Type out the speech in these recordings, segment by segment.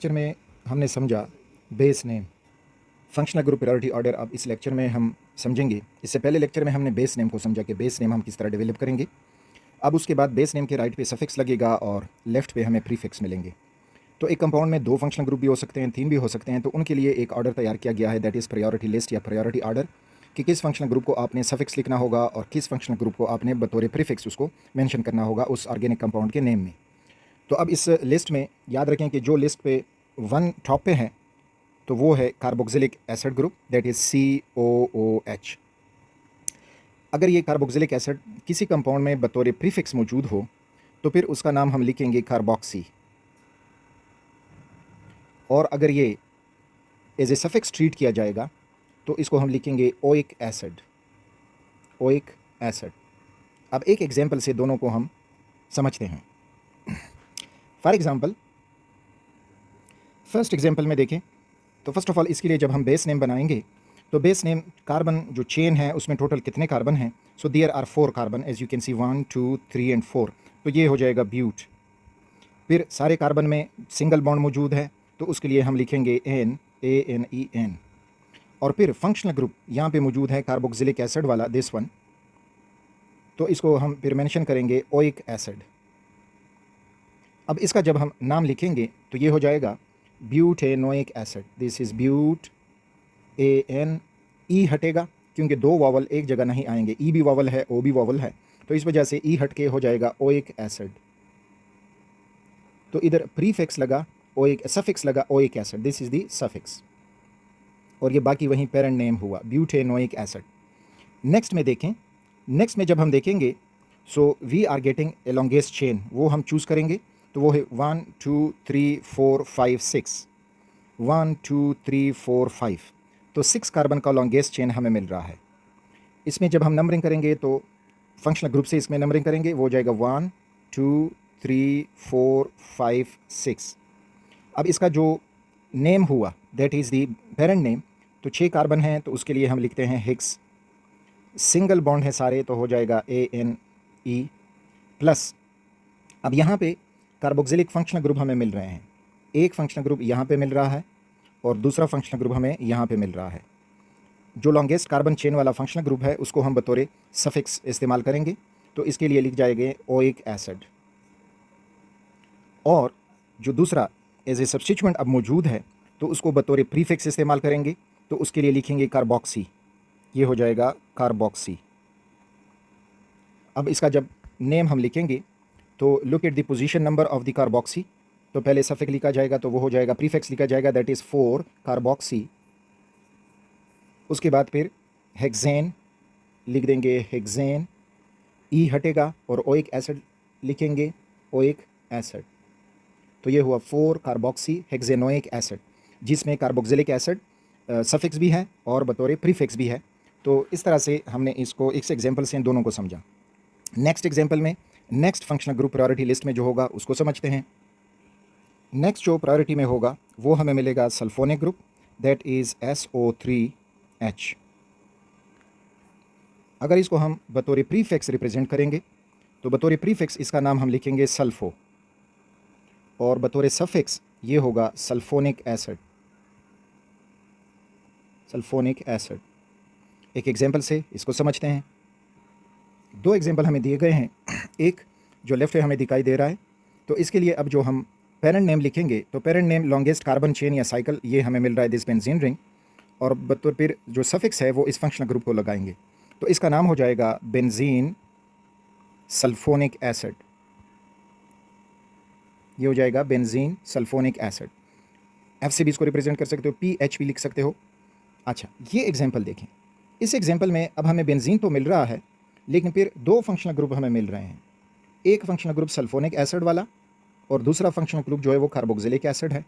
Lecture में हमने समझा base name, functional group priority order. अब इस लेक्चर में हम समझेंगे, इससे पहले लेक्चर में हमने बेस नेम को समझा कि बेस नेम हम किस तरह डेवलप करेंगे। अब उसके बाद बेस नेम के राइट पे सफिक्स लगेगा और लेफ्ट पे हमें प्रीफिक्स मिलेंगे। तो एक कंपाउंड में 2 फंक्शनल ग्रुप भी हो सकते हैं, 3 भी हो सकते हैं। तो उनके लिए एक ऑर्डर तैयार किया गया है, दैट इज़ प्रायोरिटी लिस्ट या प्रायोरिटी ऑर्डर, कि किस फंक्शनल ग्रुप को आपने सफिक्स लिखना होगा और किस फंक्शनल ग्रुप को आपने बतौर प्रीफिक्स उसको मेंशन करना होगा उस ऑर्गेनिक कंपाउंड के नेम में। तो अब इस लिस्ट में याद रखें कि जो लिस्ट पे 1 टॉप पे है तो वो है carboxylic acid group, that is COOH। अगर ये कार्बोक्सिलिक एसिड किसी कंपाउंड में बतौर प्रीफिक्स मौजूद हो तो फिर उसका नाम हम लिखेंगे कार्बोक्सी, और अगर ये एज ए सफिक्स ट्रीट किया जाएगा तो इसको हम लिखेंगे ओइक एसिड, ओइक एसिड। अब एक एग्जांपल से दोनों को हम समझते हैं। फॉर एग्जांपल, फर्स्ट एग्जांपल में देखें तो फर्स्ट ऑफ ऑल इसके लिए जब हम बेस नेम बनाएंगे तो बेस नेम कार्बन जो चेन है उसमें टोटल कितने कार्बन हैं, so there are 4 carbon, as you can see 1 2 3 and 4। तो ये हो जाएगा ब्यूट। फिर सारे कार्बन में सिंगल बॉन्ड मौजूद है तो उसके लिए हम लिखेंगे ANEN। और फिर फंक्शनल ग्रुप यहाँ पे मौजूद है कार्बोक्सिलिक एसिड वाला, दिस वन, तो इसको हम फिर मेंशन करेंगे ओइक एसिड। अब इसका जब हम नाम लिखेंगे तो ये हो जाएगा butanoic acid, this is bute AN। E हटेगा क्योंकि 2 वावल एक जगह नहीं आएंगे, ई भी वावल है, ओ भी वावल है, तो इस वजह से ई हट के हो जाएगा ओइक एसिड। तो इधर प्रीफिक्स लगा ओइक, सफिक्स लगा oic acid, this is the suffix, और ये बाकी वहीं पेरेंट नेम हुआ ब्यूटेनोइक एसिड। नेक्स्ट में देखें, नेक्स्ट में जब हम देखेंगे so we are getting a longest chain, वो हम चूज़ करेंगे तो वो है 1 2 3 4 5 6, 1 2 3 4 5। तो 6 कार्बन का लॉन्गेस्ट चेन हमें मिल रहा है। इसमें जब हम नंबरिंग करेंगे तो फंक्शनल ग्रुप से इसमें नंबरिंग करेंगे, वो हो जाएगा 1 2 3 4 5 6। अब इसका जो नेम हुआ that is the parent name, तो 6 कार्बन हैं तो उसके लिए हम लिखते हैं हिग्स। सिंगल बॉन्ड है सारे तो हो जाएगा ANE प्लस। अब यहाँ पे कार्बोक्सिलिक फंक्शनल ग्रुप हमें मिल रहे हैं, एक फंक्शनल ग्रुप यहाँ पे मिल रहा है और दूसरा फंक्शनल ग्रुप हमें यहाँ पे मिल रहा है। जो लॉन्गेस्ट कार्बन चेन वाला फंक्शनल ग्रुप है उसको हम बतौर सफिक्स इस्तेमाल करेंगे, तो इसके लिए लिख जाएंगे ओइक एसिड। और जो दूसरा एज ए सब्स्टिट्यूएंट अब मौजूद है तो उसको बतौर प्रीफिक्स इस्तेमाल करेंगे, तो उसके लिए लिखेंगे कार्बोक्सी, ये हो जाएगा कार्बोक्सी। अब इसका जब नेम हम लिखेंगे तो look at the position number of the carboxy, तो पहले सफिक्स लिखा जाएगा तो वो हो जाएगा, प्रीफिक्स लिखा जाएगा दैट इज़ 4 कार्बोक्सी। उसके बाद फिर हेक्सेन लिख देंगे, हेक्सेन, ई हटेगा और ओइक एसिड लिखेंगे, ओइक एसिड। तो ये हुआ 4 कार्बोक्सी हेक्सेनोइक एसिड, जिसमें कार्बोक्सिलिक एसिड सफिक्स भी है और बतौर प्रीफिक्स भी है। तो इस तरह से हमने इसको इस एग्जांपल से इन दोनों को समझा। नेक्स्ट एग्जांपल में next functional group priority list में जो होगा उसको समझते हैं। नेक्स्ट जो प्रायोरिटी में होगा वो हमें मिलेगा sulphonic group, that is SO3H। अगर इसको हम बतौर प्रीफिक्स रिप्रेजेंट करेंगे तो बतौर प्रीफिक्स इसका नाम हम लिखेंगे सल्फो, और बतौर सफिक्स ये होगा सल्फोनिक एसिड, सल्फोनिक एसिड। एक एग्जांपल से इसको समझते हैं। 2 एग्जांपल हमें दिए गए हैं, एक जो लेफ्ट में हमें दिखाई दे रहा है, तो इसके लिए अब जो हम पेरेंट नेम लिखेंगे तो parent name longest carbon chain या साइकिल ये हमें मिल रहा है, दिस बेंजीन रिंग, और बतौर फिर जो सफिक्स है वो इस फंक्शनल ग्रुप को लगाएंगे, तो इसका नाम हो जाएगा बेंजीन सल्फोनिक एसिड, ये हो जाएगा बेंजीन सल्फोनिक एसिड। F से भी इसको रिप्रेजेंट कर सकते हो, PH भी लिख सकते हो। अच्छा, ये एग्जांपल देखें, इस एग्जांपल में अब हमें बेंजीन तो मिल रहा है लेकिन फिर 2 फंक्शनल ग्रुप हमें मिल रहे हैं, एक फंक्शनल ग्रुप सल्फोनिक एसिड वाला और दूसरा फंक्शनल ग्रुप जो है वो कार्बोक्सिलिक एसिड है।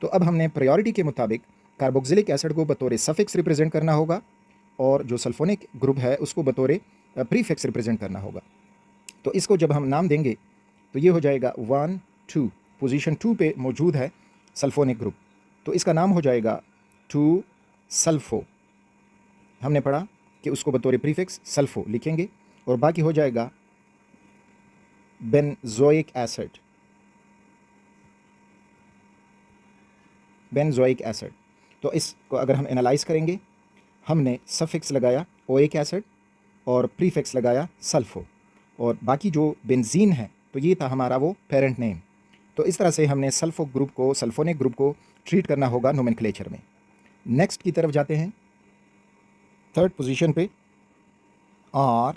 तो अब हमने प्रायोरिटी के मुताबिक कार्बोक्सिलिक एसिड को बतौर सफिक्स रिप्रेजेंट करना होगा और जो सल्फोनिक ग्रुप है उसको बतौर प्रीफिक्स रिप्रेजेंट करना होगा। तो इसको जब हम नाम देंगे तो ये हो जाएगा 1 2, पोजीशन 2 पे मौजूद है सल्फोनिक ग्रुप, तो इसका नाम हो जाएगा 2 सल्फो। हमने पढ़ा कि उसको बतौर प्रीफिक्स सल्फो लिखेंगे और बाकी हो जाएगा बेंजोइक एसिड, बेंजोइक एसिड। तो इसको अगर हम एनालाइज करेंगे, हमने सफिक्स लगाया ओइक एसिड और प्रीफिक्स लगाया सल्फो, और बाकी जो बेंजीन है तो ये था हमारा वो पेरेंट नेम। तो इस तरह से हमने सल्फोनिक ग्रुप को ट्रीट करना होगा नोमेनक्लेचर में। नेक्स्ट की तरफ जाते हैं, थर्ड पोजीशन पे R,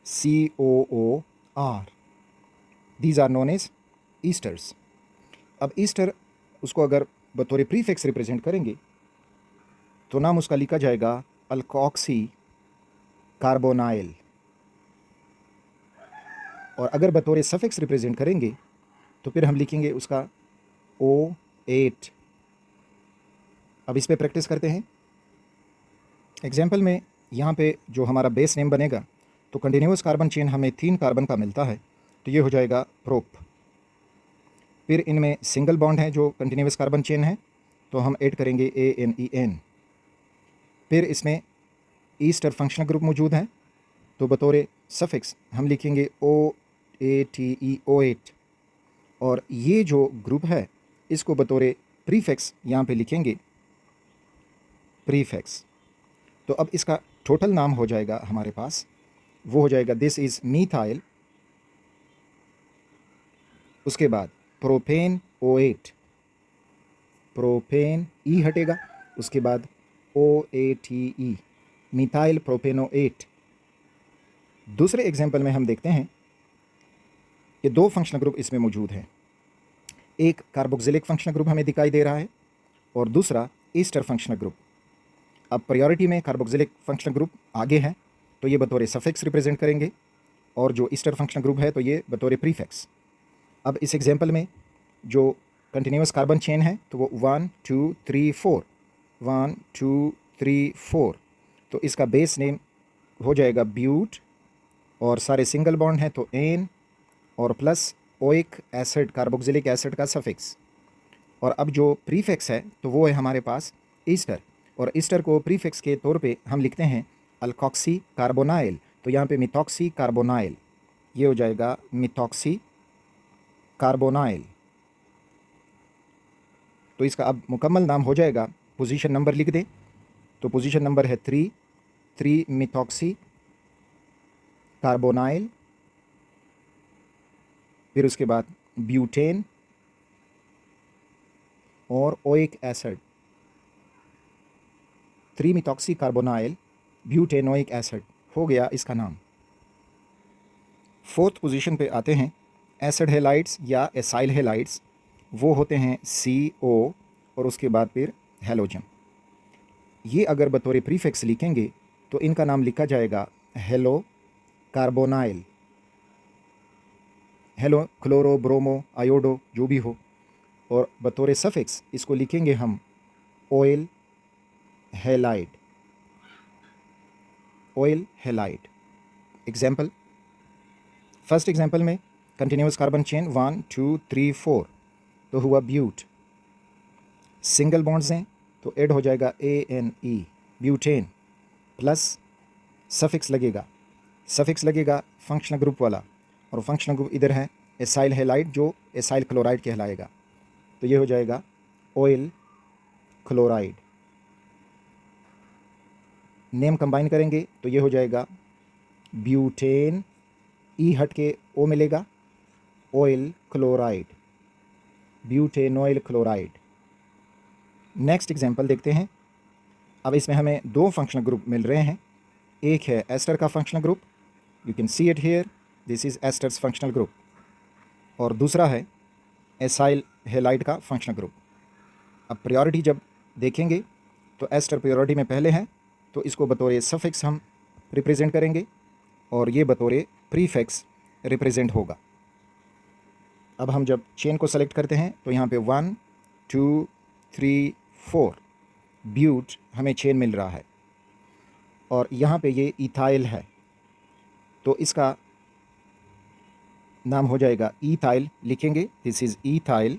COOR, these are known as esters. अब ईस्टर उसको अगर बतौर प्रीफिक्स रिप्रेजेंट करेंगे तो नाम उसका लिखा जाएगा अल्कोक्सी कार्बोनाइल, और अगर बतौर सफिक्स रिप्रेजेंट करेंगे तो फिर हम लिखेंगे उसका O8। अब इस पे प्रैक्टिस करते हैं। एग्जाम्पल में यहाँ पे जो हमारा बेस नेम बनेगा तो कंटिन्यूस कार्बन चेन हमें 3 कार्बन का मिलता है, तो ये हो जाएगा प्रोप। फिर इनमें सिंगल बॉन्ड है जो कंटिन्यूस कार्बन चेन है, तो हम ऐड करेंगे ANEN। फिर इसमें ईस्टर फंक्शनल ग्रुप मौजूद है, तो बतौर सफिक्स हम लिखेंगे OATE, और ये जो ग्रुप है इसको बतौर प्रीफिक्स यहाँ पे लिखेंगे प्रीफिक्स। तो अब इसका टोटल नाम हो जाएगा हमारे पास, वो हो जाएगा दिस इज़ मीथाइल, उसके बाद प्रोपेन O8, प्रोपेन E हटेगा, उसके बाद OATE, मीथाइल प्रोपेनो8। दूसरे एग्जाम्पल में हम देखते हैं कि 2 फंक्शनल ग्रुप इसमें मौजूद हैं। एक कार्बोक्सिलिक फंक्शनल ग्रुप हमें दिखाई दे रहा है और दूसरा ईस्टर फंक्शनल ग्रुप। अब प्रायोरिटी में कार्बोक्सिलिक फंक्शनल ग्रुप आगे है, तो ये बतौर सफिक्स रिप्रेजेंट करेंगे, और जो ईस्टर फंक्शनल ग्रुप है तो ये बतौर प्रीफिक्स। अब इस एग्जाम्पल में जो कंटिन्यूस कार्बन चेन है तो वो 1 2 3 4, 1 2 3 4, तो इसका बेस नेम हो जाएगा ब्यूट, और सारे सिंगल बॉन्ड हैं तो एन, और plus oic acid carboxylic acid का सफिक्स। और अब जो प्रीफिक्स है तो वो है हमारे पास ईस्टर, और ईस्टर को प्रीफिक्स के तौर पे हम लिखते हैं अल्कोक्सी कार्बोनाइल, तो यहाँ पे मिथॉक्सी कार्बोनाइल, ये हो जाएगा मिथॉक्सी कार्बोनाइल। तो इसका अब मुकम्मल नाम हो जाएगा, पोजीशन नंबर लिख दें तो पोजीशन नंबर है 3 मिथॉक्सी कार्बोनाइल, फिर उसके बाद ब्यूटेन और oic acid, 3 methoxy carbonyl butanoic acid हो गया इसका नाम। फोर्थ पोजीशन पे आते हैं एसिड हेलाइड्स या एसाइल हेलाइड्स, वो होते हैं CO और उसके बाद फिर हेलोजन। ये अगर बतौर प्रीफिक्स लिखेंगे तो इनका नाम लिखा जाएगा hello carbonyl, hello chloro bromo iodo जो भी हो, और बतौर सफिक्स इसको लिखेंगे हम oil halide, oil halide. Example, first example में कंटिन्यूस कार्बन चेन 1 2 3 4, तो हुआ ब्यूट। सिंगल बॉन्ड्स हैं तो ऐड हो जाएगा ANE ब्यूटेन, प्लस सफिक्स लगेगा फंक्शनल ग्रुप वाला, और फंक्शनल ग्रुप इधर है एसाइल हेलाइड जो एसाइल क्लोराइड कहलाएगा, तो ये हो जाएगा ऑयल क्लोराइड। नेम कंबाइन करेंगे तो ये हो जाएगा ब्यूटेन, E हट के O मिलेगा, oil chloride, butanoyl chloride. Next example देखते हैं। अब इसमें हमें 2 फंक्शनल ग्रुप मिल रहे हैं, एक है एस्टर का functional group, you can see it here, this is asters functional group, और दूसरा है एसाइल हेलाइड का फंक्शनल ग्रुप। अब प्रायोरिटी जब देखेंगे तो एस्टर प्रायोरिटी में पहले है, तो इसको बतौर सफिक्स हम रिप्रेजेंट करेंगे, और ये बतौर प्रीफिक्स रिप्रेजेंट होगा। अब हम जब चेन को सेलेक्ट करते हैं तो यहाँ पे 1 2 3 4 ब्यूट हमें चेन मिल रहा है, और यहाँ पे ये इथाइल है, तो इसका नाम हो जाएगा ईथाइल, लिखेंगे दिस इज़ ईथाइल।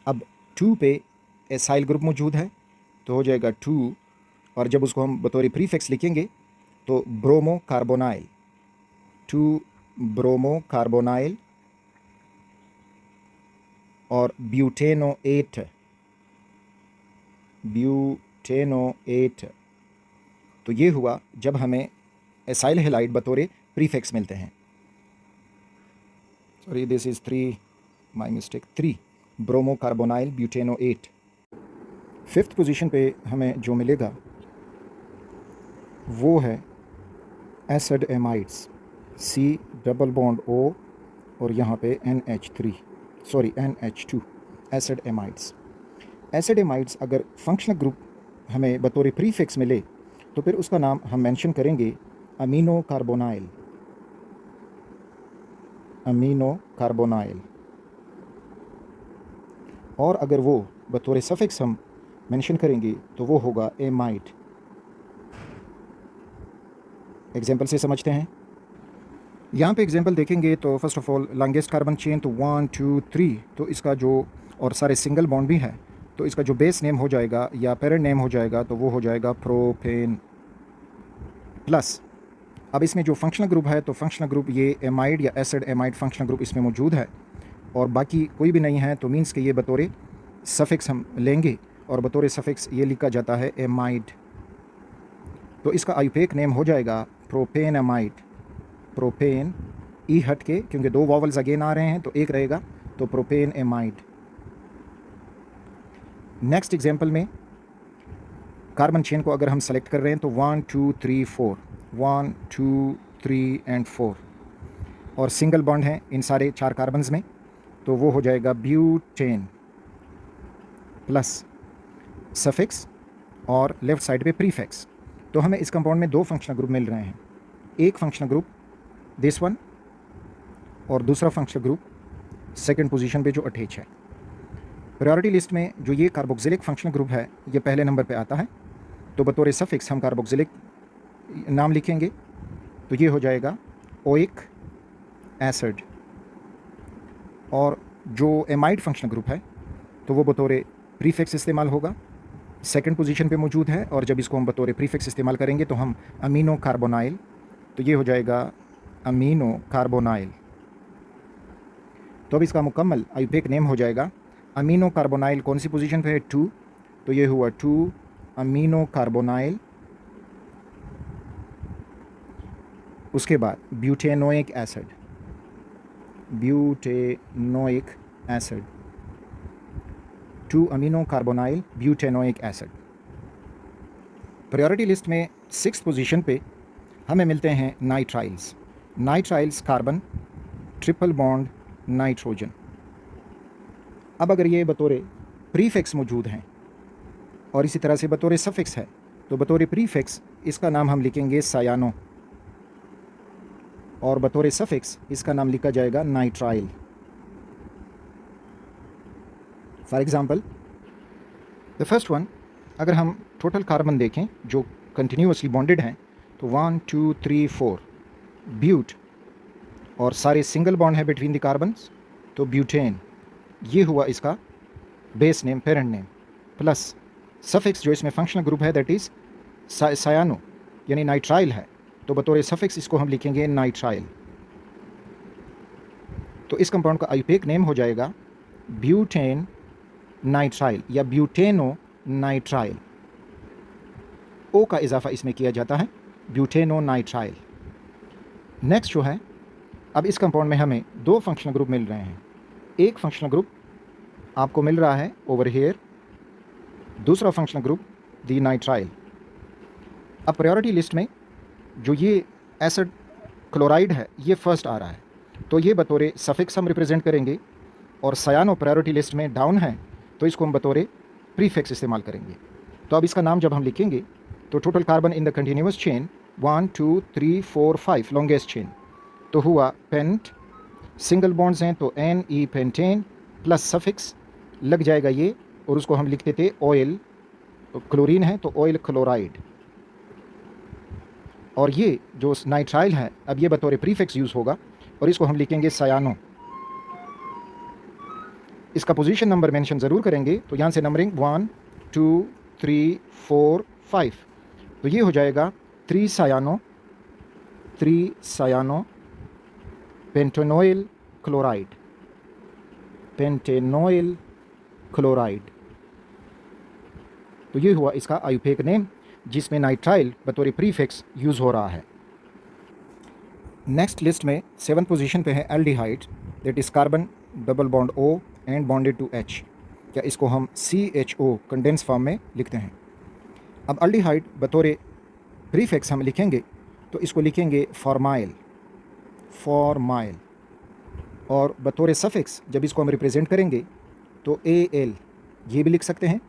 अब 2 पे एसाइल ग्रुप मौजूद है तो हो जाएगा 2, और जब उसको हम बतौर प्रीफिक्स लिखेंगे तो ब्रोमो कार्बोनाइल, 2 ब्रोमो कार्बोनाइल, और ब्यूटेनो 8, ब्यूटेनोएट। तो ये हुआ जब हमें एसाइल हैलाइड बतौर प्रीफिक्स मिलते हैं। Sorry, this is 3, my mistake, 3 ब्रोमोकार्बोनाइल ब्यूटेनोएट। 5th position पे हमें जो मिलेगा वो है acid amides, C double bond O और यहाँ पे NH2, acid amides. Acid amides अगर फंक्शनल ग्रुप हमें बतौर प्रीफिक्स मिले तो फिर उसका नाम हम मेंशन करेंगे अमीनो कार्बोनाइल। और अगर वो बतौर सफिक्स हम मेंशन करेंगे तो वो होगा एमाइड। एग्जाम्पल से समझते हैं। यहाँ पे एग्जाम्पल देखेंगे तो first of all longest carbon chain तो 1 2 3, तो इसका जो और सारे सिंगल बॉन्ड भी है, तो इसका जो बेस नेम हो जाएगा या पेरेंट नेम हो जाएगा तो वो हो जाएगा प्रोपेन प्लस। अब इसमें जो फंक्शनल ग्रुप है तो फंक्शनल ग्रुप ये एमाइड या एसिड एमाइड फंक्शनल ग्रुप इसमें मौजूद है और बाकी कोई भी नहीं है, तो मीन्स कि ये बतौर सफिक्स हम लेंगे और बतौर सफिक्स ये लिखा जाता है एमाइड। तो इसका आयुपेक नेम हो जाएगा प्रोपेन एमाइड। प्रोपेन ई हट के, क्योंकि 2 वॉवल्स अगेन आ रहे हैं तो एक रहेगा, तो प्रोपेन एमाइड। नेक्स्ट एग्जाम्पल में कार्बन चेन को अगर हम सेलेक्ट कर रहे हैं तो 1 2 3 4, 1 2 3 एंड 4 और सिंगल बॉन्ड है इन सारे 4 कार्बन्स में, तो वो हो जाएगा ब्यूटेन प्लस सफिक्स और लेफ्ट साइड पे प्रीफिक्स। तो हमें इस कंपाउंड में 2 फंक्शनल ग्रुप मिल रहे हैं, एक फंक्शनल ग्रुप दिस वन और दूसरा फंक्शनल ग्रुप सेकंड पोजीशन पे जो अटैच है। प्रायोरिटी लिस्ट में जो ये कार्बोक्सिलिक फंक्शनल ग्रुप है ये पहले नंबर पे आता है, तो बतौर सफिक्स हम कार्बोक्सिलिक नाम लिखेंगे, तो ये हो जाएगा ओइक एसिड। और जो एमाइड फंक्शनल ग्रुप है तो वो बतौर प्रीफिक्स इस्तेमाल होगा, सेकंड पोजीशन पे मौजूद है, और जब इसको हम बतौर प्रीफिक्स इस्तेमाल करेंगे तो हम अमीनो कार्बोनाइल, तो ये हो जाएगा अमीनो कार्बोनाइल। तो अब इसका मुकम्मल आयुपेक नेम हो जाएगा अमीनो कार्बोनाइल। कौन सी पोजीशन पे है? 2, तो ये हुआ 2 अमीनो कार्बोनाइल। उसके बाद butanoic acid, butanoic acid, 2 amino carbonyl butanoic acid. Priority list में 6th पोजीशन पे हमें मिलते हैं nitriles. Nitriles carbon triple bond nitrogen. अब अगर ये बतौर प्रीफिक्स मौजूद हैं और इसी तरह से बतौर सफिक्स है, तो बतौर प्रीफिक्स इसका नाम हम लिखेंगे सायानो और बतौर सफिक्स इसका नाम लिखा जाएगा nitrile. For example the first one, अगर हम टोटल कार्बन देखें जो कंटिन्यूअसली बॉन्डेड हैं तो 1 2 3 4 ब्यूट, और सारे सिंगल बॉन्ड है बिटवीन द कार्बन्स, तो ब्यूटेन ये हुआ इसका base name, parent name, plus suffix जो इसमें फंक्शनल ग्रुप है दैट इज़ सायानो यानी नाइट्राइल है, तो बतौर सफिक्स इसको हम लिखेंगे नाइट्राइल। तो इस कंपाउंड का आयुपेक नेम हो जाएगा ब्यूटेन नाइट्राइल या ब्यूटेनो नाइट्राइल। ओ का इजाफा इसमें किया जाता है, ब्यूटेनो नाइट्राइल। नेक्स्ट जो है, अब इस कंपाउंड में हमें 2 फंक्शनल ग्रुप मिल रहे हैं। एक फंक्शनल ग्रुप आपको मिल रहा है ओवर हेयर, दूसरा फंक्शनल ग्रुप दी नाइट्राइल। अब प्रायोरिटी लिस्ट में जो ये एसिड क्लोराइड है ये फर्स्ट आ रहा है, तो ये बतौर सफिक्स हम रिप्रेजेंट करेंगे, और सयानो प्रायोरिटी लिस्ट में डाउन है तो इसको हम बतौर प्रीफिक्स इस्तेमाल करेंगे। तो अब इसका नाम जब हम लिखेंगे तो total carbon in the continuous chain 1 2 3 4 5 longest chain, तो हुआ पेंट, सिंगल बॉन्ड्स हैं तो N E pentane plus suffix लग जाएगा ये, और उसको हम लिखते थे ऑयल, तो क्लोरीन है तो ऑयल क्लोराइड। और ये जो नाइट्राइल है अब ये बतौर प्रीफिक्स यूज़ होगा और इसको हम लिखेंगे सयानो। इसका पोजीशन नंबर मेंशन ज़रूर करेंगे, तो यहाँ से नंबरिंग 1 2 3 4 5, तो ये हो जाएगा 3 सायानो पेंटेनोइल क्लोराइड, पेंटेनोइल क्लोराइड। तो ये हुआ इसका आयुपेक नेम, जिसमें नाइट्राइल बतौर प्रीफिक्स यूज़ हो रहा है। नेक्स्ट लिस्ट में 7th पोजीशन पे है aldehyde, that is carbon double bond O and bonded to H, या इसको हम CHO कंडेंस फॉर्म में लिखते हैं। अब एल्डिहाइड बतौर प्रीफिक्स हम लिखेंगे तो इसको लिखेंगे फॉर्माइल, फॉर्माइल, और बतौर सफिक्स जब इसको हम रिप्रेजेंट करेंगे तो AL ये भी लिख सकते हैं,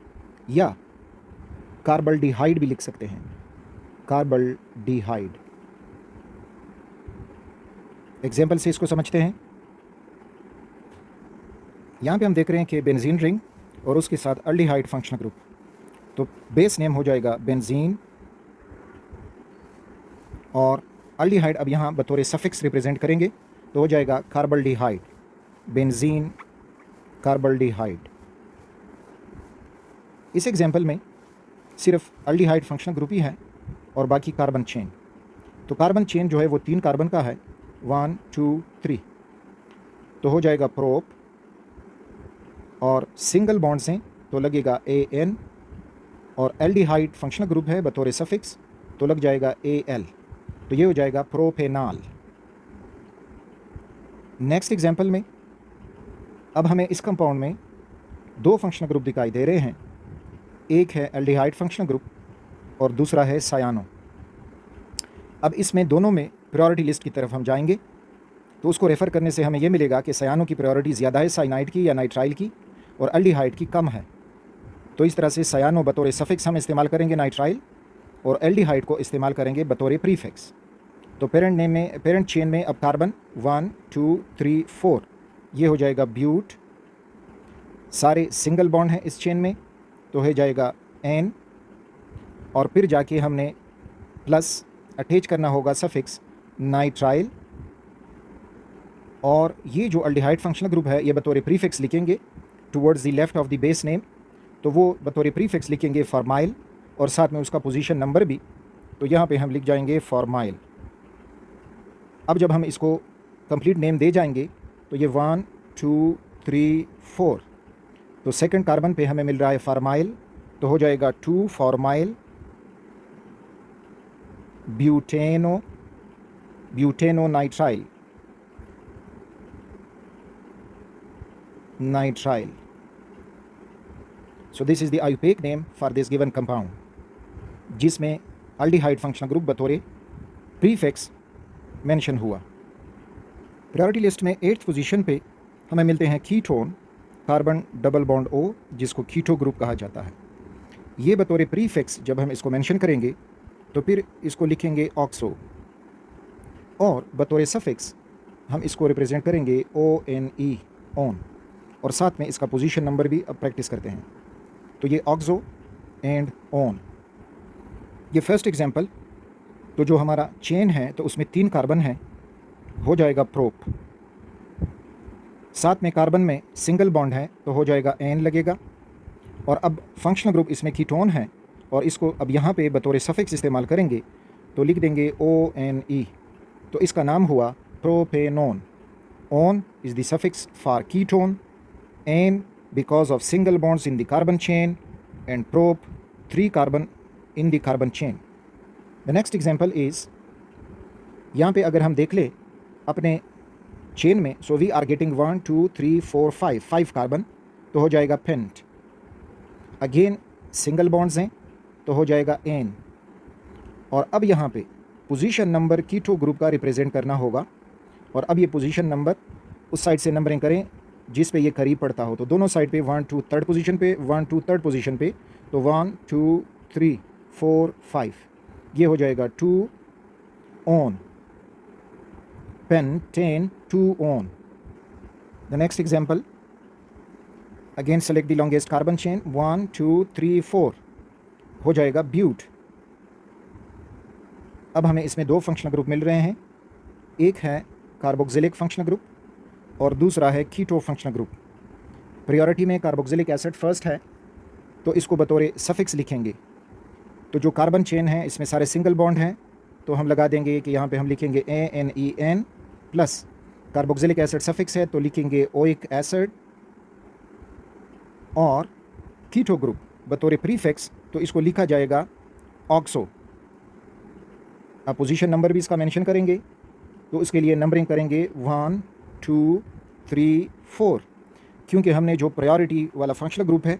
या कार्बल्डिहाइड भी लिख सकते हैं, कार्बल्डिहाइड। एग्जाम्पल से इसको समझते हैं। यहाँ पे हम देख रहे हैं कि बेंजीन रिंग और उसके साथ एल्डिहाइड फंक्शनल ग्रुप, तो बेस नेम हो जाएगा बेंजीन, और एल्डिहाइड अब यहाँ बतौर सफिक्स रिप्रेजेंट करेंगे तो हो जाएगा कार्बल्डिहाइड, बेंजीन कार्बल्डिहाइड। इस एग्जाम्पल में सिर्फ एल्डिहाइड फंक्शनल ग्रुप ही है और बाकी कार्बन चेन। तो कार्बन चेन जो है वो 3 कार्बन का है, 1 2 3, तो हो जाएगा प्रोप, और सिंगल बॉन्ड से तो लगेगा AN, और एल्डिहाइड फंक्शनल ग्रुप है बतौर सफिक्स तो लग जाएगा AL, तो ये हो जाएगा प्रोपेनाल। नेक्स्ट एग्जाम्पल में अब हमें इस कंपाउंड में 2 फंक्शनल ग्रुप दिखाई दे रहे हैं, एक है एल्डिहाइड फंक्शनल ग्रुप और दूसरा है सायानो। अब इसमें दोनों में प्रायोरिटी लिस्ट की तरफ हम जाएंगे तो उसको रेफ़र करने से हमें यह मिलेगा कि सायानो की प्रायोरिटी ज़्यादा है साइनाइड की या नाइट्राइल की, और एल्डिहाइड की कम है। तो इस तरह से सायानो बतौर सफिक्स हम इस्तेमाल करेंगे नाइट्राइल, और एल्डिहाइड को इस्तेमाल करेंगे बतौर प्रीफिक्स। तो पेरेंट चेन में अब कार्बन 1 2 3 4, ये हो जाएगा ब्यूट, सारे सिंगल बॉन्ड हैं इस चेन में तो हो जाएगा N, और फिर जाके हमने प्लस अटैच करना होगा सफिक्स नाइट्राइल, और ये जो एल्डिहाइड फंक्शनल ग्रुप है ये बतौर प्रीफिक्स लिखेंगे towards the left of the base name, तो वो बतौर प्रीफिक्स लिखेंगे फॉर्माइल, और साथ में उसका पोजीशन नंबर भी, तो यहाँ पे हम लिख जाएंगे फॉर्माइल। अब जब हम इसको कंप्लीट नेम दे जाएंगे तो ये 1 2 3 4, तो सेकंड कार्बन पे हमें मिल रहा है फॉर्माइल, तो हो जाएगा 2 formyl butano, butano nitrile, nitrile. So this is the IUPAC name for this given compound, जिसमें एल्डिहाइड फंक्शनल ग्रुप बतौर प्रीफिक्स मेंशन हुआ। प्रायोरिटी लिस्ट में 8th पोजीशन पे हमें मिलते हैं ketone, carbon double bond O, जिसको कीटो ग्रुप कहा जाता है। ये बतौर प्रीफिक्स जब हम इसको मेंशन करेंगे तो फिर इसको लिखेंगे ऑक्सो, और बतौर सफिक्स हम इसको रिप्रेजेंट करेंगे ONE, ऑन, और साथ में इसका पोजीशन नंबर भी अब प्रैक्टिस करते हैं। तो ये ऑक्सो एंड ऑन। ये फर्स्ट एग्जांपल, तो जो हमारा चेन है तो उसमें 3 कार्बन है, हो जाएगा प्रोप, साथ में कार्बन में सिंगल बॉन्ड है तो हो जाएगा एन लगेगा, और अब फंक्शनल ग्रुप इसमें कीटोन है और इसको अब यहाँ पे बतौर सफिक्स इस्तेमाल करेंगे तो लिख देंगे ONE, तो इसका नाम हुआ propanone. One is the suffix for ketone, an because of single bonds in the carbon chain, and prop 3 carbon in the carbon chain. The next example is, यहाँ पे अगर हम देख ले अपने चेन में, so we are getting 1 2 3 4 5 carbon, तो हो जाएगा पेंट। अगेन सिंगल बॉन्ड्स हैं तो हो जाएगा एन, और अब यहाँ पे पोजीशन नंबर कीटो ग्रुप का रिप्रेजेंट करना होगा, और अब ये पोजीशन नंबर उस साइड से नंबरिंग करें जिस पे ये करीब पड़ता हो, तो दोनों साइड पे 1 2 3rd पोजीशन पे, 1 2 3rd पोजीशन पे, तो 1 2 3 4 5, ये हो जाएगा 2 on, pentane 2 on. The next example, again select the longest carbon chain, 1 2 3 4, हो जाएगा ब्यूट। अब हमें इसमें 2 फंक्शनल ग्रुप मिल रहे हैं, एक है कार्बोक्सिलिक फंक्शनल ग्रुप और दूसरा है कीटो फंक्शनल ग्रुप। प्रायोरिटी में कार्बोक्सिलिक एसिड फर्स्ट है तो इसको बतौर सफिक्स लिखेंगे। तो जो कार्बन चेन है इसमें सारे सिंगल बॉन्ड हैं तो हम लगा देंगे कि यहाँ पे हम लिखेंगे ANEN, plus carboxylic acid suffix है तो लिखेंगे ओइक एसिड, और कीटो ग्रुप बतौर प्रीफिक्स तो इसको लिखा जाएगा ऑक्सो। अब पोजीशन नंबर भी इसका मेंशन करेंगे, तो इसके लिए नंबरिंग करेंगे 1 2 3 4, क्योंकि हमने जो प्रायोरिटी वाला फंक्शनल ग्रुप है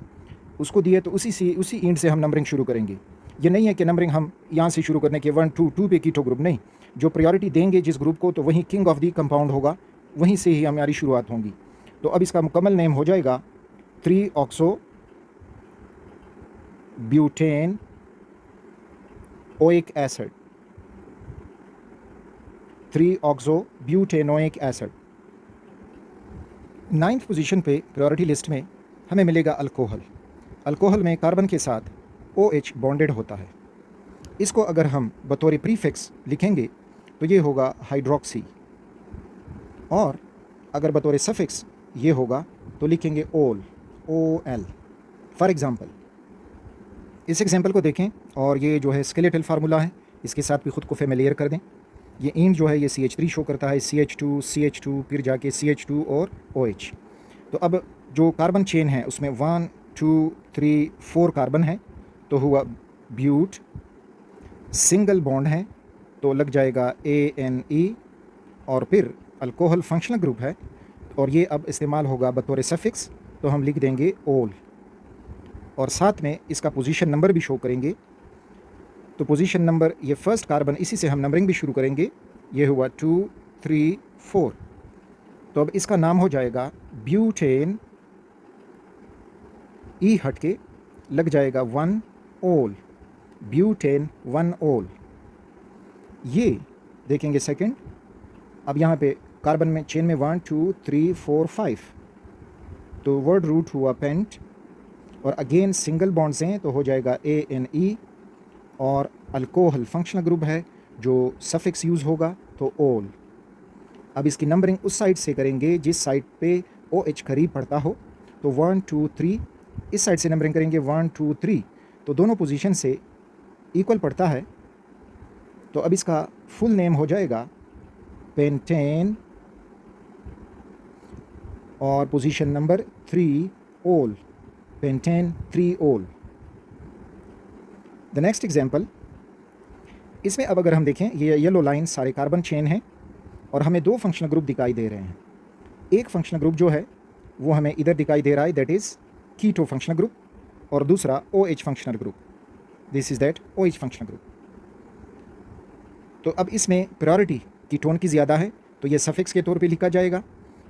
उसको दिए, तो उसी इंड से हम नंबरिंग शुरू करेंगे। ये नहीं है कि नंबरिंग हम यहाँ से शुरू करने के 1 2 2 पे कीटो ग्रुप, नहीं, जो प्रायोरिटी देंगे जिस ग्रुप को, तो वहीं किंग ऑफ दी कंपाउंड होगा, वहीं से ही हमारी शुरुआत होगी। तो अब इसका मुकम्मल नेम हो जाएगा 3 oxo butane oic acid, 3 oxo butanoic acid. 9th position पे प्रायोरिटी लिस्ट में हमें मिलेगा अल्कोहल। अल्कोहल में कार्बन के साथ OH बॉन्डेड होता है। इसको अगर हम बतौर प्रीफिक्स लिखेंगे तो ये होगा हाइड्रोक्सी, और अगर बतौर सफिक्स ये होगा तो लिखेंगे ओल, OL। फॉर एग्ज़ाम्पल इस एग्जांपल को देखें, और ये जो है स्केलेटल फार्मूला है, इसके साथ भी ख़ुद को फेमिलियर कर दें। ये इंड जो है ये CH3 शो करता है, CH2 फिर जाके CH2 और OH। तो अब जो कार्बन चेन है उसमें 1 2 3 4 कार्बन है, तो हुआ ब्यूट। सिंगल बॉन्ड है तो लग जाएगा ANE, और फिर अल्कोहल फंक्शनल ग्रुप है और ये अब इस्तेमाल होगा बतौर सफिक्स, तो हम लिख देंगे ओल, और साथ में इसका पोजीशन नंबर भी शो करेंगे। तो पोजीशन नंबर ये फर्स्ट कार्बन, इसी से हम नंबरिंग भी शुरू करेंगे। ये हुआ 2 3 4, तो अब इसका नाम हो जाएगा ब्यूटेन, ई हट के लग जाएगा 1 ओल, ब्यूटेन 1 ओल। ये देखेंगे सेकंड। अब यहाँ पे कार्बन में चेन में 1 2 3 4 5, तो वर्ड रूट हुआ पेंट, और अगेन सिंगल बॉन्ड्स हैं तो हो जाएगा ANE, और अल्कोहल फंक्शनल ग्रुप है जो सफिक्स यूज़ होगा तो ओल। अब इसकी नंबरिंग उस साइड से करेंगे जिस साइड पे OH करीब पड़ता हो, तो 1 2 3 इस साइड से नंबरिंग करेंगे 1 2 3, तो दोनों पोजीशन से इक्वल पड़ता है। तो अब इसका फुल नेम हो जाएगा पेंटेन, और पोजीशन नंबर 3 ओल, पेंटेन 3 ओल। द नेक्स्ट एग्जाम्पल, इसमें अब अगर हम देखें ये येलो लाइन सारे कार्बन चेन हैं और हमें 2 फंक्शनल ग्रुप दिखाई दे रहे हैं। एक फंक्शनल ग्रुप जो है वो हमें इधर दिखाई दे रहा है, that is keto functional group, और दूसरा OH functional group, this is that OH functional group. तो अब इसमें प्रायोरिटी कीटोन की ज़्यादा है तो ये सफिक्स के तौर पे लिखा जाएगा,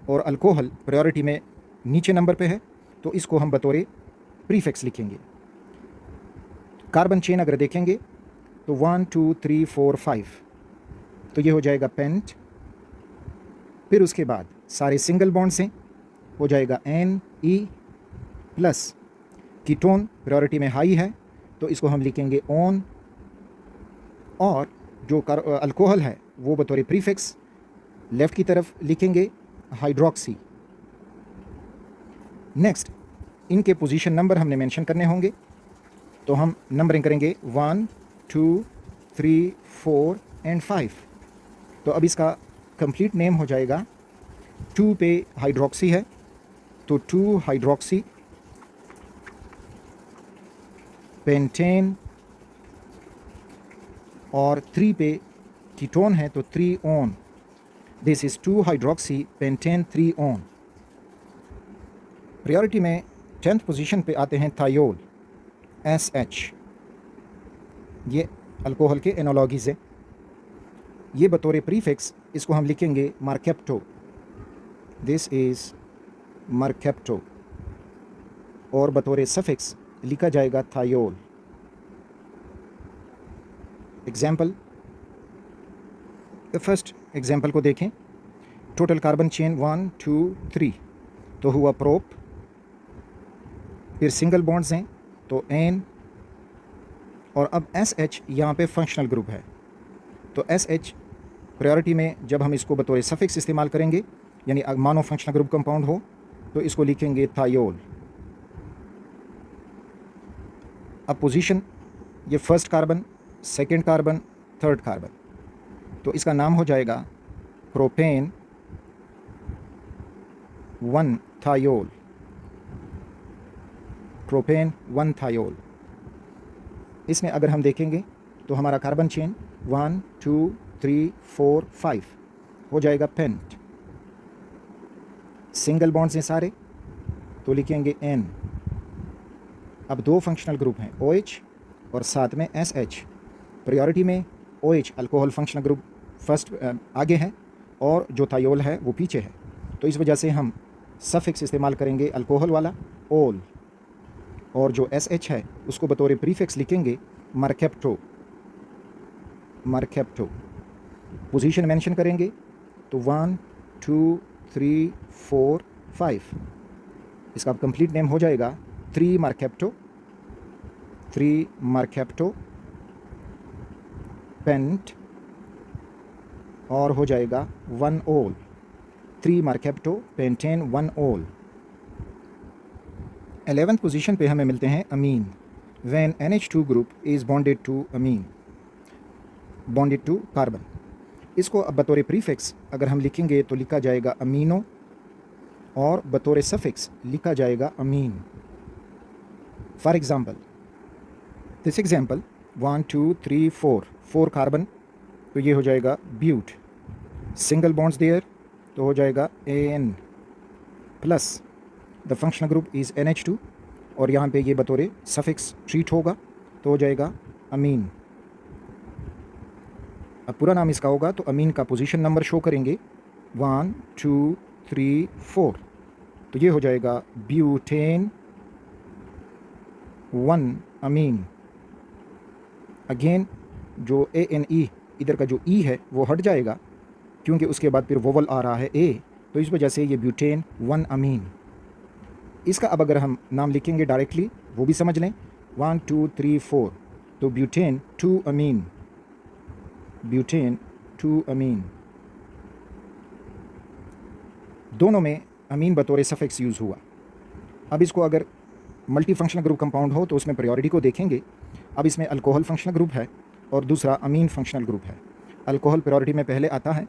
और अल्कोहल प्रायोरिटी में नीचे नंबर पे है तो इसको हम बतौर प्रीफिक्स लिखेंगे। कार्बन चेन अगर देखेंगे तो 1 2 3 4 5, तो ये हो जाएगा पेंट। फिर उसके बाद सारे सिंगल बॉन्ड्स हैं, हो जाएगा NE प्लस। कीटोन प्रायोरिटी में हाई है तो इसको हम लिखेंगे ऑन, और जो अल्कोहल है वो बतौर प्रीफिक्स लेफ़्ट की तरफ लिखेंगे हाइड्रोक्सी। नेक्स्ट इनके पोजीशन नंबर हमने मेंशन करने होंगे, तो हम नंबरिंग करेंगे 1 2 3 4 एंड 5। तो अब इसका कंप्लीट नेम हो जाएगा, 2 पे हाइड्रोक्सी है तो 2 हाइड्रोक्सी पेंटेन, और 3 पे कीटोन है तो 3 on, this is 2 hydroxy pentane 3 on. Priority में 10th पोजीशन पे आते हैं थायोल, SH। ये अल्कोहल के एनोलॉगीज़ है। ये बतौर प्रीफिक्स इसको हम लिखेंगे मार्केप्टो, दिस इज़ मार्केप्टो, और बतौर सफिक्स लिखा जाएगा थायोल। एग्जाम्पल, फर्स्ट एग्जाम्पल को देखें। टोटल कार्बन चेन 1 2 3, तो हुआ प्रोप। फिर सिंगल बॉन्ड्स हैं तो N, और अब SH यहाँ पे फंक्शनल ग्रुप है, तो SH प्रायोरिटी में जब हम इसको बतौर सफिक्स इस्तेमाल करेंगे, यानी मानो फंक्शनल ग्रुप कंपाउंड हो तो इसको लिखेंगे थायोल। अब पोजीशन, ये first carbon, second carbon, third carbon, तो इसका नाम हो जाएगा प्रोपेन 1 थायोल, प्रोपेन 1 थायोल। इसमें अगर हम देखेंगे तो हमारा कार्बन चेन 1 2 3 4 5 हो जाएगा पेंट। सिंगल बॉन्ड्स हैं सारे, तो लिखेंगे N। अब 2 फंक्शनल ग्रुप हैं OH और साथ में SH। प्रायोरिटी में OH alcohol functional group first आगे है और जो थायोल है वो पीछे है, तो इस वजह से हम सफिक्स इस्तेमाल करेंगे अल्कोहल वाला ओल, और जो SH है उसको बतौर प्रीफिक्स लिखेंगे मरकेप्टो। मरकेप्टो पोजीशन मेंशन करेंगे तो 1 2 3 4 5, इसका कंप्लीट नेम हो जाएगा 3 मरकेप्टो, 3 मरकेप्टो पेंट, और हो जाएगा 1 ओल, 3 मरकेप्टो पेंटेन 1 ओल। 11th पोजीशन पे हमें मिलते हैं amine. When NH2 group is bonded to amine, bonded to carbon. इसको अब बतौर प्रीफिक्स अगर हम लिखेंगे तो लिखा जाएगा अमीनो, और बतौर सफिक्स लिखा जाएगा amine. For example this example 1 2 3 4 carbon, तो ये हो जाएगा ब्यूट। सिंगल बॉन्ड्स देयर, तो हो जाएगा AN plus the functional group is NH2, और यहाँ पे ये बतौर सफिक्स ट्रीट होगा, तो हो जाएगा अमीन। अब पूरा नाम इसका होगा तो अमीन का पोजीशन नंबर शो करेंगे 1 2 3 4, तो ये हो जाएगा ब्यूटेन 1 अमीन। अगेन जो ANE इधर का जो E है वो हट जाएगा क्योंकि उसके बाद फिर वोवल आ रहा है A, तो इस वजह से ये ब्यूटेन 1 अमीन। इसका अब अगर हम नाम लिखेंगे डायरेक्टली वो भी समझ लें 1 2 3 4, तो ब्यूटेन 2 अमीन, ब्यूटेन 2 अमीन। दोनों में अमीन बतौर सफिक्स यूज़ हुआ। अब इसको अगर मल्टी फंक्शनल ग्रुप कंपाउंड हो तो उसमें प्रायोरिटी को देखेंगे। अब इसमें अल्कोहल फंक्शनल ग्रुप है और दूसरा अमीन फंक्शनल ग्रुप है। अल्कोहल प्रायोरिटी में पहले आता है,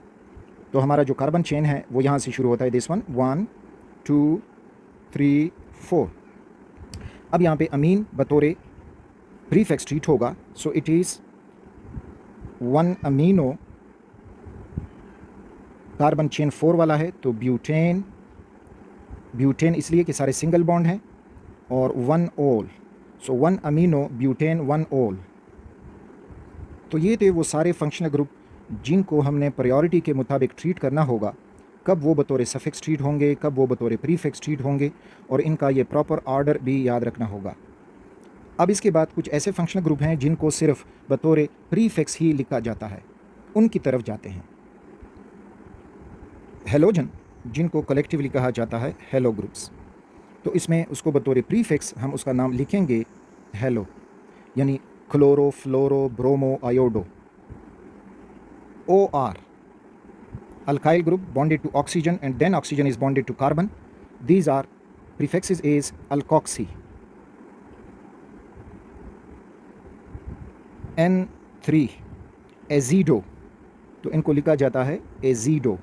तो हमारा जो कार्बन चेन है वो यहाँ से शुरू होता है, दिस वन 1 2 3 4। अब यहाँ पे अमीन बतौर प्रीफिक्स ट्रीट होगा, so it is 1 amino. Carbon chain 4 वाला है तो ब्यूटेन, ब्यूटेन इसलिए कि सारे सिंगल बॉन्ड हैं, और 1 ओल, सो 1 अमीनो ब्यूटेन 1 ओल। तो ये थे वो सारे फंक्शनल ग्रुप जिनको हमने प्रायोरिटी के मुताबिक ट्रीट करना होगा, कब वो बतौर सफिक्स ट्रीट होंगे, कब वो बतौर प्रीफिक्स ट्रीट होंगे, और इनका ये प्रॉपर ऑर्डर भी याद रखना होगा। अब इसके बाद कुछ ऐसे फंक्शनल ग्रुप हैं जिनको सिर्फ बतौर प्रीफिक्स ही लिखा जाता है, उनकी तरफ जाते हैं। हेलोजन जिनको कलेक्टिवली कहा जाता है हेलो ग्रुप्स, तो इसमें उसको बतौर प्रीफिक्स हम उसका नाम लिखेंगे हेलो, यानी chloro fluoro bromo iodo. OR alkyl group bonded to oxygen and then oxygen is bonded to carbon, these are prefixes is alkoxy। N3 एजीडो, तो इनको लिखा जाता है एजीडो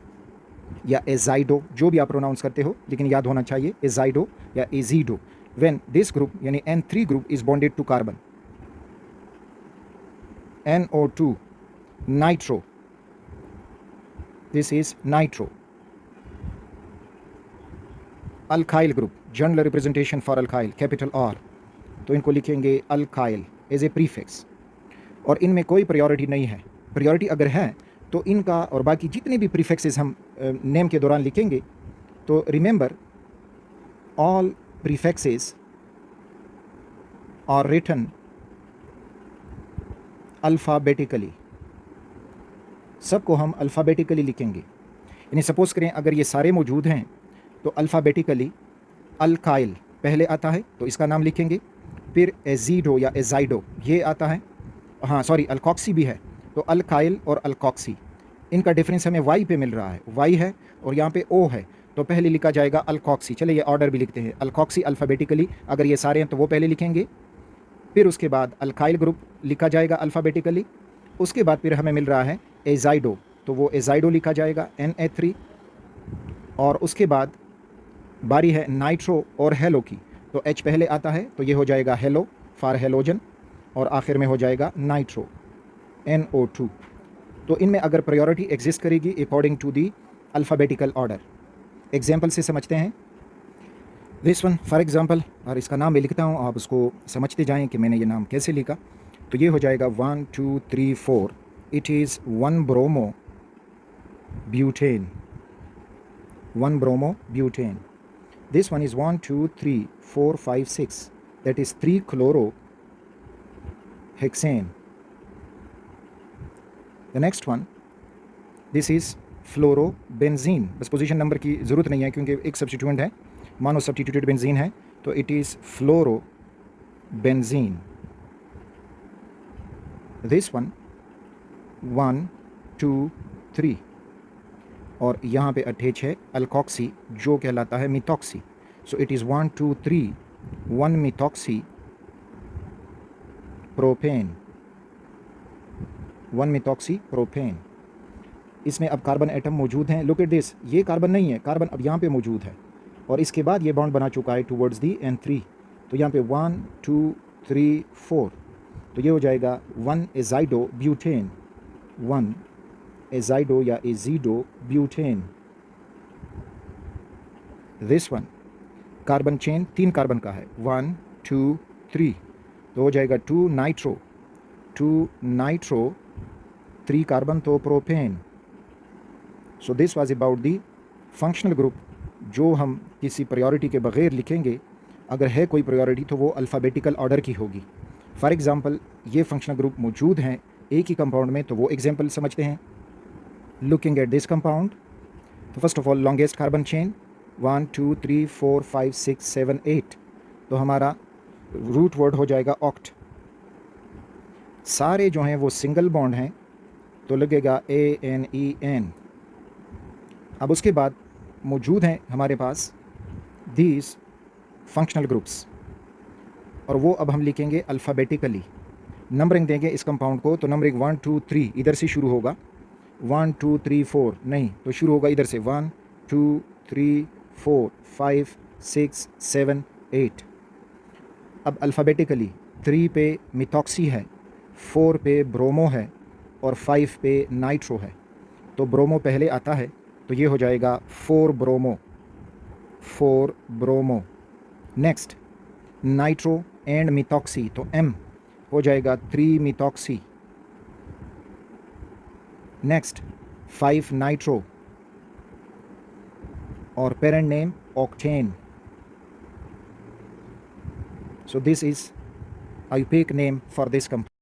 या एजाइडो, जो भी आप प्रोनाउंस करते हो, लेकिन याद होना चाहिए एजाइडो या एजीडो। व्हेन दिस ग्रुप यानी N3 group is bonded to carbon, NO2 nitro, this is nitro. Alkyl group, general representation for alkyl capital R, तो इनको लिखेंगे अल्काइल एज ए प्रीफिक्स, और इनमें कोई प्रायोरिटी नहीं है। प्रायोरिटी अगर है तो इनका और बाकी जितने भी प्रीफिक्सेस हम नेम के दौरान लिखेंगे, तो remember all prefixes are written alphabetically, सबको हम अल्फ़ाबेटिकली लिखेंगे। यानी सपोज़ करें अगर ये सारे मौजूद हैं तो अल्फ़ाबेटिकली अल्काइल पहले आता है तो इसका नाम लिखेंगे, फिर एजीडो या एजाइडो ये आता है, हाँ सॉरी अल्कॉक्सी भी है, तो अल्काइल और अल्कॉक्सी, इनका डिफरेंस हमें वाई पे मिल रहा है, वाई है और यहाँ पे ओ है, तो पहले लिखा जाएगा अल्कॉक्सी। चलिए ये ऑर्डर भी लिखते हैं, अल्कॉक्सी अल्फ़ाबेटिकली, अगर ये सारे हैं तो वो पहले लिखेंगे, फिर उसके बाद अल्काइल ग्रुप लिखा जाएगा अल्फ़ाबेटिकली, उसके बाद फिर हमें मिल रहा है एजाइडो, तो वो एजाइडो लिखा जाएगा Na3, और उसके बाद बारी है नाइट्रो और हेलो की, तो H पहले आता है तो ये हो जाएगा हेलो फॉर हेलोजन, और आखिर में हो जाएगा नाइट्रो NO2। तो इनमें अगर प्रायोरिटी एग्जिस्ट करेगी according to the alphabetical order. Example से समझते हैं दिस वन फॉर एग्जांपल, और इसका नाम मैं लिखता हूँ, आप उसको समझते जाएं कि मैंने ये नाम कैसे लिखा। तो ये हो जाएगा 1 2 3 4, it is 1 bromo butane, 1 bromo butane. This one is 1 2 3 4 5 6, that is 3 chloro hexane. The next one, this is fluorobenzene. बस पोजीशन नंबर की ज़रूरत नहीं है क्योंकि एक सब्स्टिट्यूएंट है, मानो सब्स्टिट्यूटेड बेंजीन है, तो it is fluorobenzene. This one 1 2 3, और यहाँ पे अटैच है अल्कोक्सी जो कहलाता है methoxy. So it is 1 2 3 1 methoxy propane, 1 methoxy propane. इसमें अब कार्बन एटम मौजूद हैं। लुक एट दिस, ये कार्बन नहीं है, कार्बन अब यहाँ पे मौजूद है और इसके बाद ये बॉन्ड बना चुका है टुवर्ड्स दी N3। तो यहाँ पे 1 2 3 4, तो ये हो जाएगा 1 एजाइडो ब्यूटेन, 1 एजाइडो या azido butane. This one carbon chain 3 carbon का है, 1 2 3, तो हो जाएगा 2 नाइट्रो, 2 नाइट्रो 3 कार्बन तो propane. So this was about the functional group जो हम किसी प्रायोरिटी के बगैर लिखेंगे। अगर है कोई प्रायोरिटी तो वो अल्फ़ाबेटिकल ऑर्डर की होगी। फॉर एग्ज़ाम्पल ये फंक्शनल ग्रुप मौजूद हैं एक ही कंपाउंड में, तो वो एग्जांपल समझते हैं। लुकिंग एट दिस कंपाउंड, तो first of all longest carbon chain 1 2 3 4 5 6 7 8, तो हमारा रूट वर्ड हो जाएगा ऑक्ट। सारे जो हैं वो सिंगल बॉन्ड हैं, तो लगेगा ANEN। अब उसके बाद मौजूद हैं हमारे पास दीज फंक्शनल ग्रुप्स, और वो अब हम लिखेंगे अल्फ़ाबेटिकली। नंबरिंग देंगे इस कंपाउंड को, तो नंबरिंग 1 2 3 इधर से शुरू होगा, 1 2 3 4 नहीं, तो शुरू होगा इधर से 1 2 3 4 5 6 7 8। अब अल्फ़ाबेटिकली 3 पे मिथॉक्सी है, 4 पे ब्रोमो है और 5 पे नाइट्रो है। तो ब्रोमो पहले आता है, तो ये हो जाएगा 4 bromo, 4 bromo. Next nitro and methoxy, तो M हो जाएगा 3 मिथॉक्सी। नेक्स्ट 5 नाइट्रो और parent name octane. So this is opaque name for this compound.